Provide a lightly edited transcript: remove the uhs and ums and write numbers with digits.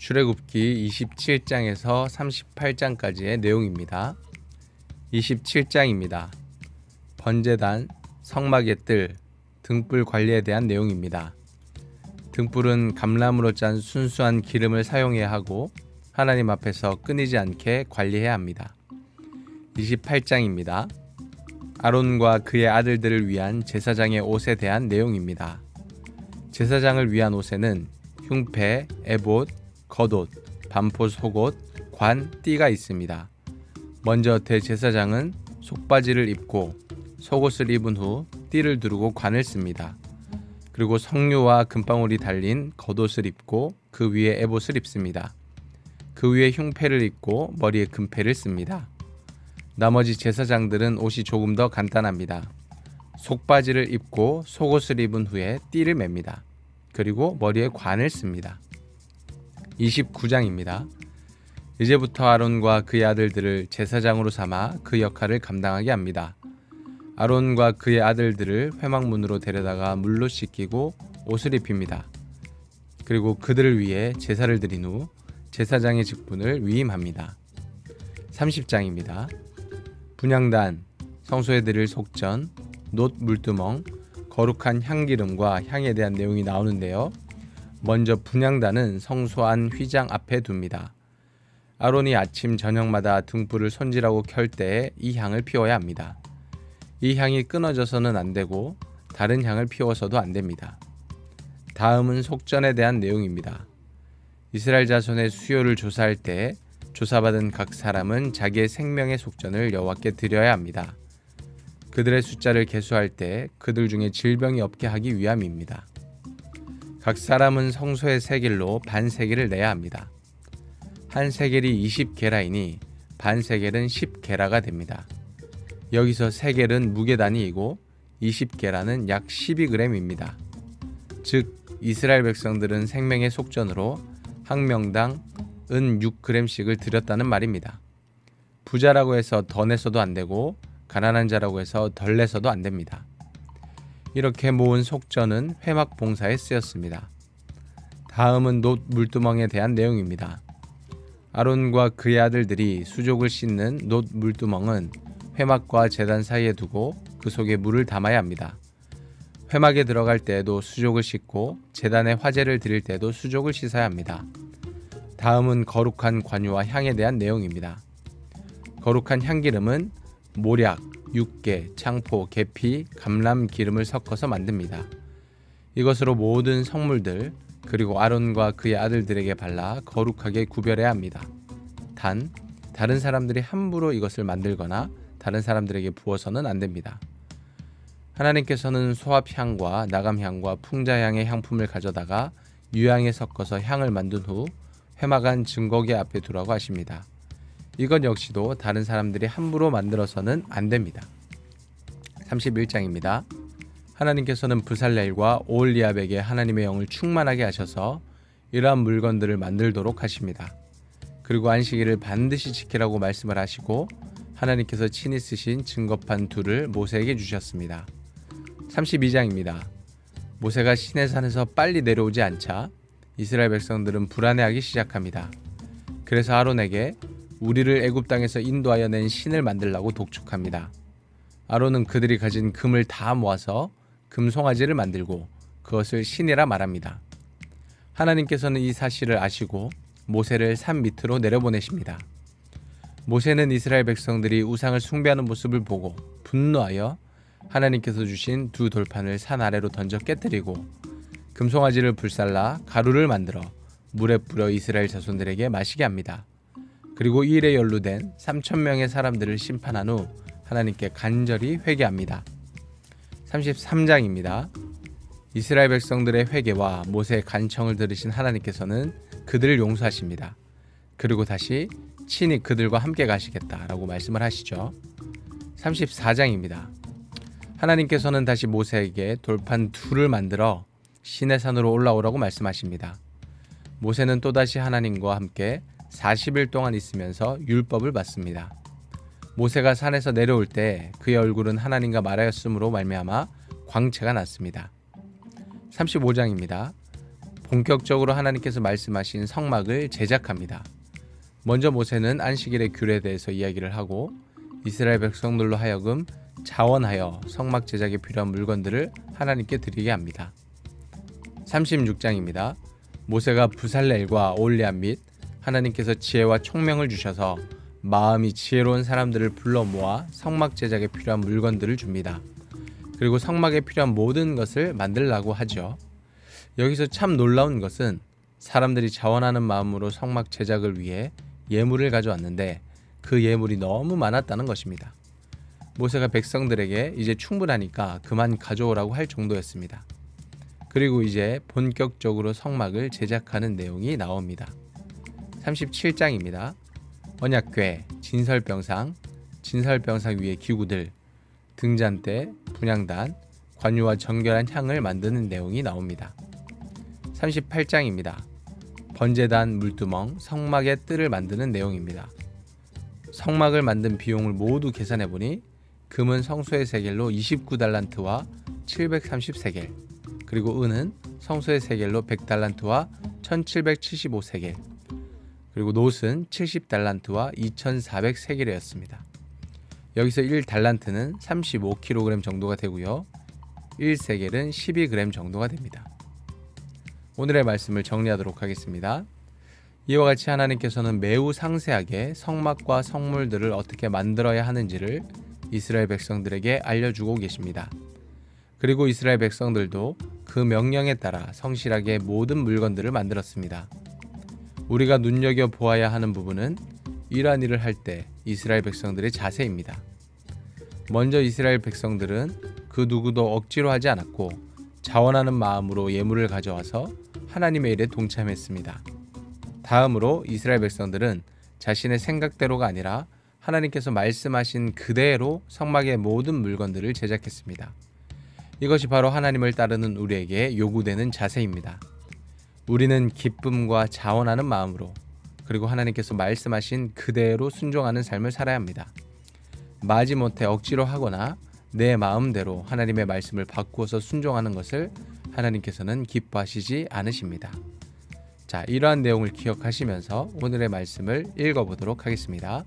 출애굽기 27장에서 38장까지의 내용입니다. 27장입니다. 번제단, 성막의 뜰, 등불 관리에 대한 내용입니다. 등불은 감람으로 짠 순수한 기름을 사용해야 하고 하나님 앞에서 끊이지 않게 관리해야 합니다. 28장입니다. 아론과 그의 아들들을 위한 제사장의 옷에 대한 내용입니다. 제사장을 위한 옷에는 흉패, 에봇, 겉옷, 반포 속옷, 관, 띠가 있습니다. 먼저 대제사장은 속바지를 입고 속옷을 입은 후 띠를 두르고 관을 씁니다. 그리고 석류와 금방울이 달린 겉옷을 입고 그 위에 에봇을 입습니다. 그 위에 흉패를 입고 머리에 금패를 씁니다. 나머지 제사장들은 옷이 조금 더 간단합니다. 속바지를 입고 속옷을 입은 후에 띠를 맵니다. 그리고 머리에 관을 씁니다. 29장입니다. 이제부터 아론과 그의 아들들을 제사장으로 삼아 그 역할을 감당하게 합니다. 아론과 그의 아들들을 회막문으로 데려다가 물로 씻기고 옷을 입힙니다. 그리고 그들을 위해 제사를 드린 후 제사장의 직분을 위임합니다. 30장입니다. 분향단, 성소에 드릴 속전, 놋 물두멍, 거룩한 향기름과 향에 대한 내용이 나오는데요. 먼저 분향단은 성소 안 휘장 앞에 둡니다. 아론이 아침 저녁마다 등불을 손질하고 켤 때에 이 향을 피워야 합니다. 이 향이 끊어져서는 안 되고 다른 향을 피워서도 안 됩니다. 다음은 속전에 대한 내용입니다. 이스라엘 자손의 수요를 조사할 때 조사받은 각 사람은 자기의 생명의 속전을 여호와께 드려야 합니다. 그들의 숫자를 계수할 때 그들 중에 질병이 없게 하기 위함입니다. 각 사람은 성소의 세겔로 반 세겔을 내야 합니다. 한 세겔이 20게라이니 반 세겔은 10게라가 됩니다. 여기서 세겔은 무게단위이고 20게라는 약 12g입니다. 즉 이스라엘 백성들은 생명의 속전으로 한 명당 은 6g씩을 드렸다는 말입니다. 부자라고 해서 더 내서도 안 되고 가난한 자라고 해서 덜 내서도 안 됩니다. 이렇게 모은 속전은 회막 봉사에 쓰였습니다. 다음은 놋 물두멍에 대한 내용입니다. 아론과 그의 아들들이 수족을 씻는 놋 물두멍은 회막과 제단 사이에 두고 그 속에 물을 담아야 합니다. 회막에 들어갈 때에도 수족을 씻고 제단에 화제를 드릴 때도 수족을 씻어야 합니다. 다음은 거룩한 관유와 향에 대한 내용입니다. 거룩한 향기름은 모략, 육개, 창포, 계피, 감람 기름을 섞어서 만듭니다. 이것으로 모든 성물들 그리고 아론과 그의 아들들에게 발라 거룩하게 구별해야 합니다. 단, 다른 사람들이 함부로 이것을 만들거나 다른 사람들에게 부어서는 안 됩니다. 하나님께서는 소합향과 나감향과 풍자향의 향품을 가져다가 유향에 섞어서 향을 만든 후 회막 안 증거계 앞에 두라고 하십니다. 이것 역시도 다른 사람들이 함부로 만들어서는 안 됩니다. 31장입니다. 하나님께서는 브살렐과 오홀리압에게 하나님의 영을 충만하게 하셔서 이러한 물건들을 만들도록 하십니다. 그리고 안식일을 반드시 지키라고 말씀을 하시고 하나님께서 친히 쓰신 증거판 둘을 모세에게 주셨습니다. 32장입니다. 모세가 시내산에서 빨리 내려오지 않자 이스라엘 백성들은 불안해하기 시작합니다. 그래서 아론에게 우리를 애굽 땅에서 인도하여 낸 신을 만들라고 독촉합니다. 아론은 그들이 가진 금을 다 모아서 금송아지를 만들고 그것을 신이라 말합니다. 하나님께서는 이 사실을 아시고 모세를 산 밑으로 내려보내십니다. 모세는 이스라엘 백성들이 우상을 숭배하는 모습을 보고 분노하여 하나님께서 주신 두 돌판을 산 아래로 던져 깨뜨리고 금송아지를 불살라 가루를 만들어 물에 뿌려 이스라엘 자손들에게 마시게 합니다. 그리고 이 일에 연루된 3,000명의 사람들을 심판한 후 하나님께 간절히 회개합니다. 33장입니다. 이스라엘 백성들의 회개와 모세의 간청을 들으신 하나님께서는 그들을 용서하십니다. 그리고 다시 친히 그들과 함께 가시겠다라고 말씀을 하시죠. 34장입니다. 하나님께서는 다시 모세에게 돌판 둘을 만들어 시내산으로 올라오라고 말씀하십니다. 모세는 또다시 하나님과 함께 40일 동안 있으면서 율법을 받습니다. 모세가 산에서 내려올 때 그의 얼굴은 하나님과 말하였으므로 말미암아 광채가 났습니다. 35장입니다. 본격적으로 하나님께서 말씀하신 성막을 제작합니다. 먼저 모세는 안식일의 규례에 대해서 이야기를 하고 이스라엘 백성들로 하여금 자원하여 성막 제작에 필요한 물건들을 하나님께 드리게 합니다. 36장입니다. 모세가 부살렐과 올리압 및 하나님께서 지혜와 총명을 주셔서 마음이 지혜로운 사람들을 불러 모아 성막 제작에 필요한 물건들을 줍니다. 그리고 성막에 필요한 모든 것을 만들라고 하죠. 여기서 참 놀라운 것은 사람들이 자원하는 마음으로 성막 제작을 위해 예물을 가져왔는데 그 예물이 너무 많았다는 것입니다. 모세가 백성들에게 이제 충분하니까 그만 가져오라고 할 정도였습니다. 그리고 이제 본격적으로 성막을 제작하는 내용이 나옵니다. 37장입니다. 언약궤, 진설병상, 진설병상 위의 기구들, 등잔대, 분향단, 관유와 정결한 향을 만드는 내용이 나옵니다. 38장입니다. 번제단, 물두멍, 성막의 뜰을 만드는 내용입니다. 성막을 만든 비용을 모두 계산해보니 금은 성소의 세겔로 29달란트와 730세겔, 그리고 은은 성소의 세겔로 100달란트와 1775세겔, 그리고 놋은 70달란트와 2400세겔이었습니다. 여기서 1달란트는 35kg 정도가 되고요. 1세겔은 12g 정도가 됩니다. 오늘의 말씀을 정리하도록 하겠습니다. 이와 같이 하나님께서는 매우 상세하게 성막과 성물들을 어떻게 만들어야 하는지를 이스라엘 백성들에게 알려주고 계십니다. 그리고 이스라엘 백성들도 그 명령에 따라 성실하게 모든 물건들을 만들었습니다. 우리가 눈여겨보아야 하는 부분은 이러한 일을 할 때 이스라엘 백성들의 자세입니다. 먼저 이스라엘 백성들은 그 누구도 억지로 하지 않았고 자원하는 마음으로 예물을 가져와서 하나님의 일에 동참했습니다. 다음으로 이스라엘 백성들은 자신의 생각대로가 아니라 하나님께서 말씀하신 그대로 성막의 모든 물건들을 제작했습니다. 이것이 바로 하나님을 따르는 우리에게 요구되는 자세입니다. 우리는 기쁨과 자원하는 마음으로 그리고 하나님께서 말씀하신 그대로 순종하는 삶을 살아야 합니다. 마지못해 억지로 하거나 내 마음대로 하나님의 말씀을 바꾸어서 순종하는 것을 하나님께서는 기뻐하시지 않으십니다. 자, 이러한 내용을 기억하시면서 오늘의 말씀을 읽어보도록 하겠습니다.